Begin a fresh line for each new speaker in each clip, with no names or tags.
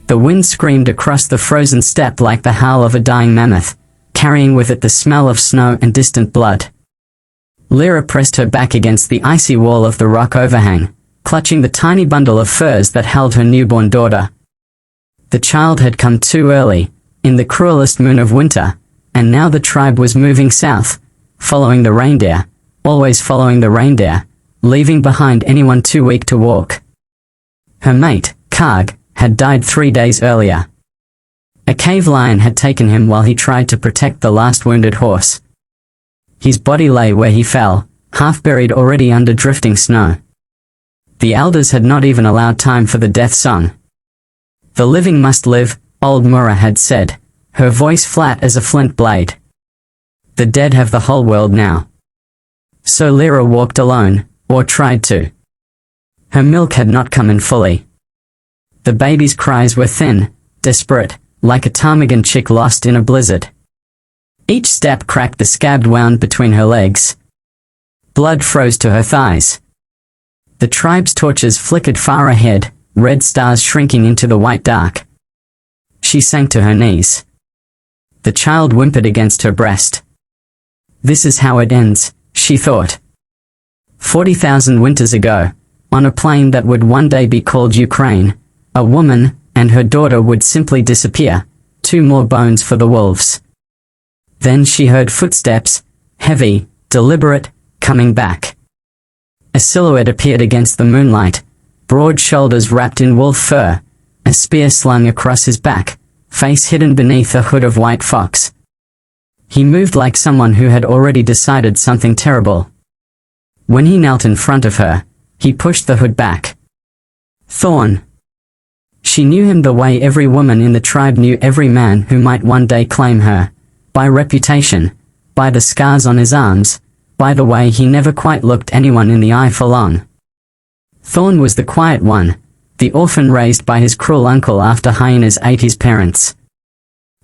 The wind screamed across the frozen steppe like the howl of a dying mammoth, carrying with it the smell of snow and distant blood. Lira pressed her back against the icy wall of the rock overhang, clutching the tiny bundle of furs that held her newborn daughter. The child had come too early, in the cruelest moon of winter, and now the tribe was moving south, following the reindeer, always following the reindeer, leaving behind anyone too weak to walk. Her mate, Karg, had died 3 days earlier. A cave lion had taken him while he tried to protect the last wounded horse. His body lay where he fell, half buried already under drifting snow. The elders had not even allowed time for the death song. The living must live, old Mura had said, her voice flat as a flint blade. The dead have the whole world now. So Lira walked alone, or tried to. Her milk had not come in fully. The baby's cries were thin, desperate, like a ptarmigan chick lost in a blizzard. Each step cracked the scabbed wound between her legs. Blood froze to her thighs. The tribe's torches flickered far ahead, red stars shrinking into the white dark. She sank to her knees. The child whimpered against her breast. This is how it ends, she thought. 40,000 winters ago, on a plain that would one day be called Ukraine, a woman and her daughter would simply disappear, 2 more bones for the wolves. Then she heard footsteps, heavy, deliberate, coming back. A silhouette appeared against the moonlight, broad shoulders wrapped in wolf fur, a spear slung across his back, face hidden beneath a hood of white fox. He moved like someone who had already decided something terrible. When he knelt in front of her, he pushed the hood back. Thorn. She knew him the way every woman in the tribe knew every man who might one day claim her, by reputation, by the scars on his arms, by the way he never quite looked anyone in the eye for long. Thorn was the quiet one, the orphan raised by his cruel uncle after hyenas ate his parents.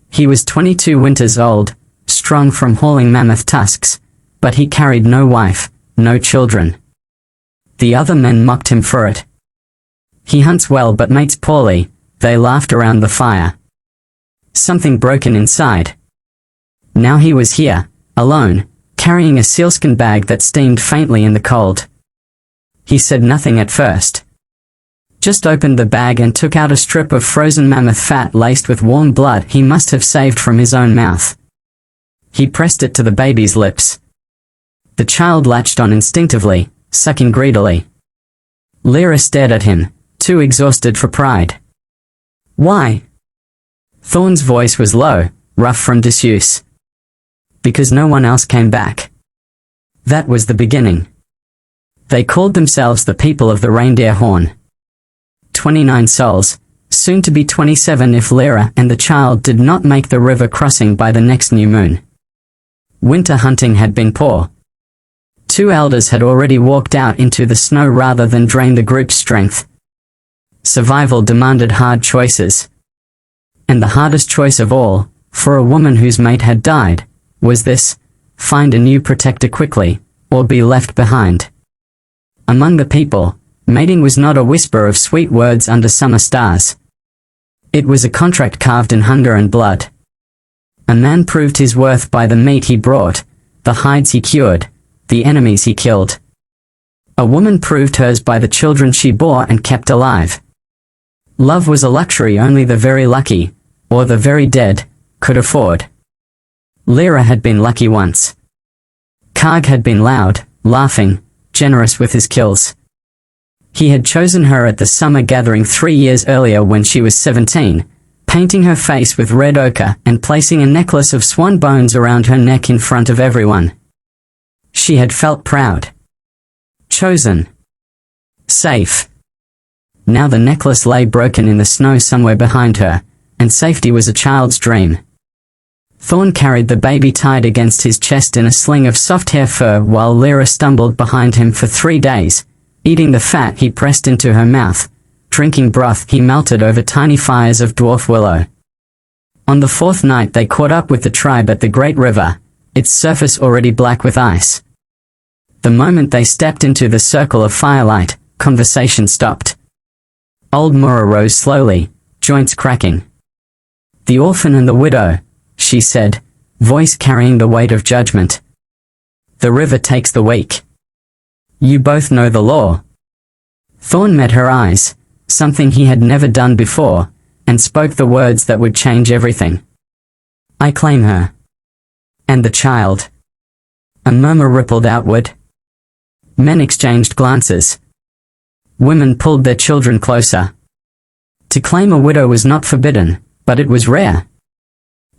He was 22 winters old, strong from hauling mammoth tusks, but he carried no wife, no children. The other men mocked him for it. He hunts well but mates poorly, they laughed around the fire. Something broken inside. Now he was here, alone, carrying a sealskin bag that steamed faintly in the cold. He said nothing at first. Just opened the bag and took out a strip of frozen mammoth fat laced with warm blood he must have saved from his own mouth. He pressed it to the baby's lips. The child latched on instinctively, sucking greedily. Lira stared at him, too exhausted for pride. Why? Thorn's voice was low, rough from disuse. Because no one else came back. That was the beginning. They called themselves the people of the reindeer horn. 29 souls, soon to be 27 if Lira and the child did not make the river crossing by the next new moon. Winter hunting had been poor. 2 elders had already walked out into the snow rather than drain the group's strength. Survival demanded hard choices. And the hardest choice of all, for a woman whose mate had died, was this: find a new protector quickly, or be left behind. Among the people, mating was not a whisper of sweet words under summer stars. It was a contract carved in hunger and blood. A man proved his worth by the meat he brought, the hides he cured, the enemies he killed. A woman proved hers by the children she bore and kept alive. Love was a luxury only the very lucky, or the very dead, could afford. Lira had been lucky once. Karg had been loud, laughing, generous with his kills. He had chosen her at the summer gathering 3 years earlier when she was 17, painting her face with red ochre and placing a necklace of swan bones around her neck in front of everyone. She had felt proud. Chosen. Safe. Now the necklace lay broken in the snow somewhere behind her, and safety was a child's dream. Thorn carried the baby tied against his chest in a sling of soft hair fur while Lira stumbled behind him for 3 days, eating the fat he pressed into her mouth, drinking broth he melted over tiny fires of dwarf willow. On the 4th night they caught up with the tribe at the great river, its surface already black with ice. The moment they stepped into the circle of firelight, conversation stopped. Old Mura rose slowly, joints cracking. "The orphan and the widow," she said, voice carrying the weight of judgment. "The river takes the weak. You both know the law." Thorn met her eyes, something he had never done before, and spoke the words that would change everything. "I claim her." "And the child?" A murmur rippled outward. Men exchanged glances. Women pulled their children closer. To claim a widow was not forbidden, but it was rare.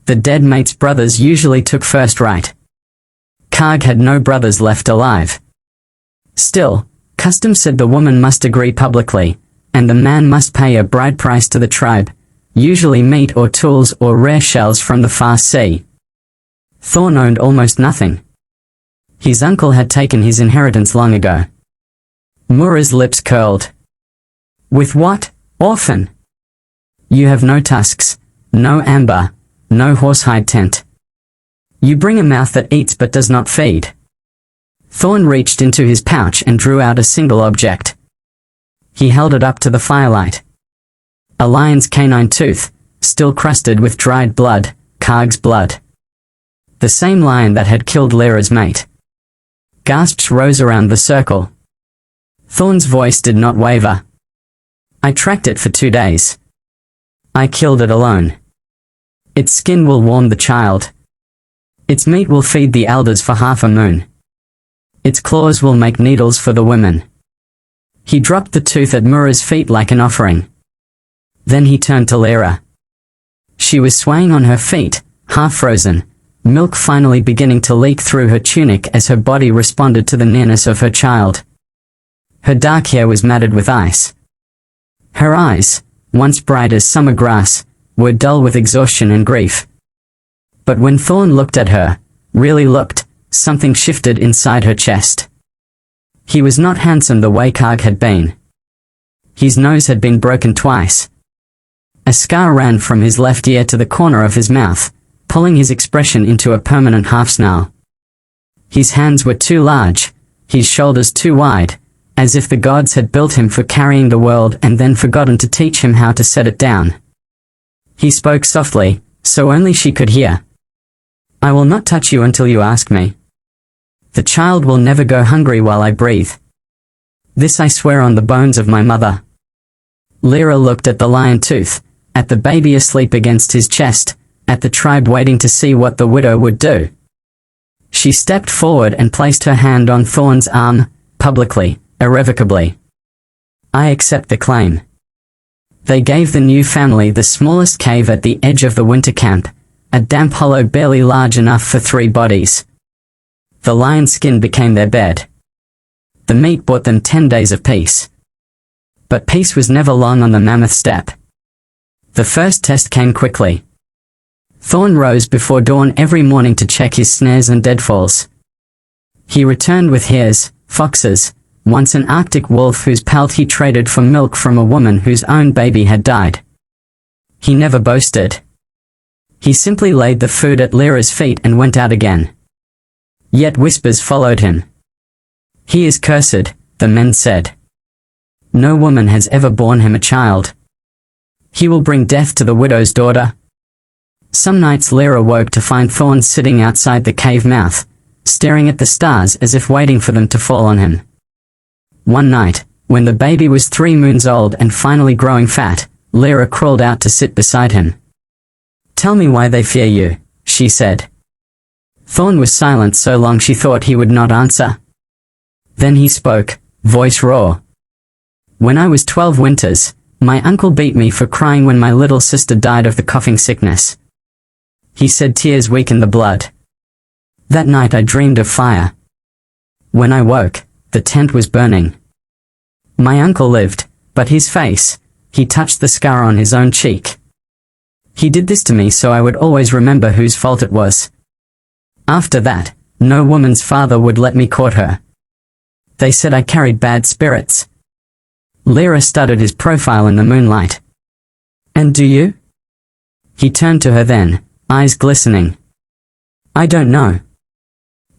The dead mate's brothers usually took first right. Karg had no brothers left alive. Still, custom said the woman must agree publicly, and the man must pay a bride price to the tribe, usually meat or tools or rare shells from the far sea. Thorn owned almost nothing. His uncle had taken his inheritance long ago. Mura's lips curled. "With what, orphan? You have no tusks, no amber, no horsehide tent. You bring a mouth that eats but does not feed." Thorn reached into his pouch and drew out a single object. He held it up to the firelight. A lion's canine tooth, still crusted with dried blood, Karg's blood. The same lion that had killed Lira's mate. Gasps rose around the circle. Thorn's voice did not waver. "I tracked it for 2 days. I killed it alone. Its skin will warm the child. Its meat will feed the elders for half a moon. Its claws will make needles for the women." He dropped the tooth at Mura's feet like an offering. Then he turned to Lira. She was swaying on her feet, half frozen, milk finally beginning to leak through her tunic as her body responded to the nearness of her child. Her dark hair was matted with ice. Her eyes, once bright as summer grass, were dull with exhaustion and grief. But when Thorn looked at her, really looked, something shifted inside her chest. He was not handsome the way Karg had been. His nose had been broken twice. A scar ran from his left ear to the corner of his mouth, pulling his expression into a permanent half-snarl. His hands were too large, his shoulders too wide, as if the gods had built him for carrying the world and then forgotten to teach him how to set it down. He spoke softly, so only she could hear. "I will not touch you until you ask me. The child will never go hungry while I breathe. This I swear on the bones of my mother." Lira looked at the lion tooth, at the baby asleep against his chest, at the tribe waiting to see what the widow would do. She stepped forward and placed her hand on Thorn's arm, publicly, irrevocably. "I accept the claim." They gave the new family the smallest cave at the edge of the winter camp, a damp hollow barely large enough for 3 bodies. The lion's skin became their bed. The meat bought them 10 days of peace. But peace was never long on the Mammoth Steppe. The first test came quickly. Thorn rose before dawn every morning to check his snares and deadfalls. He returned with hares, foxes, once an Arctic wolf whose pelt he traded for milk from a woman whose own baby had died. He never boasted. He simply laid the food at Lira's feet and went out again. Yet whispers followed him. "He is cursed," the men said. "No woman has ever borne him a child. He will bring death to the widow's daughter." Some nights Lira woke to find Thorn sitting outside the cave mouth, staring at the stars as if waiting for them to fall on him. One night, when the baby was 3 moons old and finally growing fat, Lira crawled out to sit beside him. "Tell me why they fear you," she said. Thorn was silent so long she thought he would not answer. Then he spoke, voice raw. "When I was 12 winters, my uncle beat me for crying when my little sister died of the coughing sickness. He said tears weaken the blood. That night I dreamed of fire. When I woke, the tent was burning. My uncle lived, but his face, he touched the scar on his own cheek. He did this to me so I would always remember whose fault it was. After that, no woman's father would let me court her. They said I carried bad spirits." Lira studied his profile in the moonlight. "And do you?" He turned to her then, eyes glistening. "I don't know.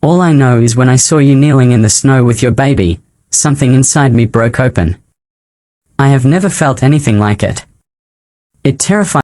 All I know is when I saw you kneeling in the snow with your baby, something inside me broke open. I have never felt anything like it. It terrified